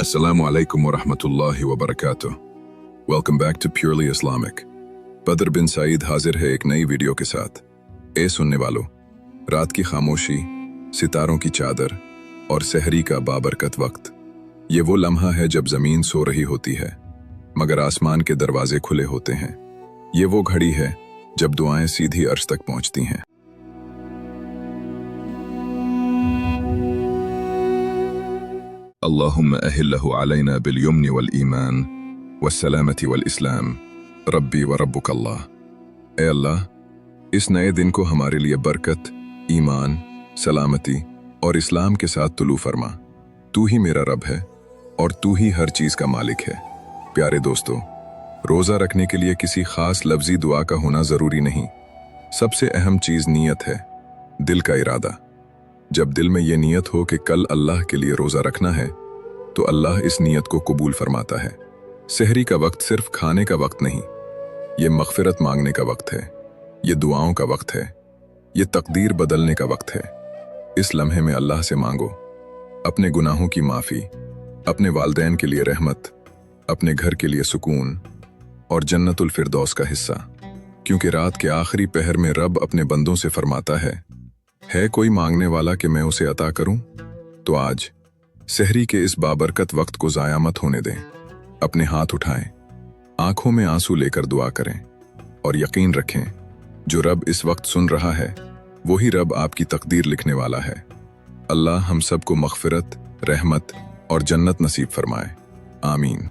Assalamu alaikum wa rahmatullahi wa barakatuh. Welcome back to Purely Islamic. बदर बिन सईद हाजिर है एक नई वीडियो के साथ। ए सुनने वालों, रात की खामोशी, सितारों की चादर और सहरी का बाबरकत वक्त, ये वो लम्हा है जब जमीन सो रही होती है मगर आसमान के दरवाजे खुले होते हैं। ये वो घड़ी है जब दुआएं सीधी अर्श तक पहुंचती हैं। अल्लाहुम्मा अहिल्लहु अलैना बिल यम्नि वल ईमान वस्सलामति वल इस्लाम रब्बी व रब्बुक अल्लाह। ए अल्लाह, इस नए दिन को हमारे लिए बरकत, ईमान, सलामती और इस्लाम के साथ तुलू फरमा। तू ही मेरा रब है और तू ही हर चीज़ का मालिक है। प्यारे दोस्तों, रोज़ा रखने के लिए किसी खास लफ्ज़ी दुआ का होना ज़रूरी नहीं। सबसे अहम चीज़ नीयत है, दिल का इरादा। जब दिल में ये नीयत हो कि कल अल्लाह के लिए रोज़ा रखना है, तो अल्लाह इस नीयत को कबूल फरमाता है। सहरी का वक्त सिर्फ खाने का वक्त नहीं, ये मग़फ़िरत मांगने का वक्त है, ये दुआओं का वक्त है, ये तकदीर बदलने का वक्त है। इस लम्हे में अल्लाह से मांगो अपने गुनाहों की माफ़ी, अपने वालिदैन के लिए रहमत, अपने घर के लिए सुकून और जन्नतुल फिरदौस का हिस्सा। क्योंकि रात के आखिरी पहर में रब अपने बंदों से फरमाता है कोई मांगने वाला कि मैं उसे अता करूं? तो आज सहरी के इस बाबरकत वक्त को ज़ाया मत होने दें। अपने हाथ उठाएं, आंखों में आंसू लेकर दुआ करें और यकीन रखें, जो रब इस वक्त सुन रहा है वही रब आपकी तकदीर लिखने वाला है। अल्लाह हम सबको मग़फ़िरत, रहमत और जन्नत नसीब फरमाए। आमीन।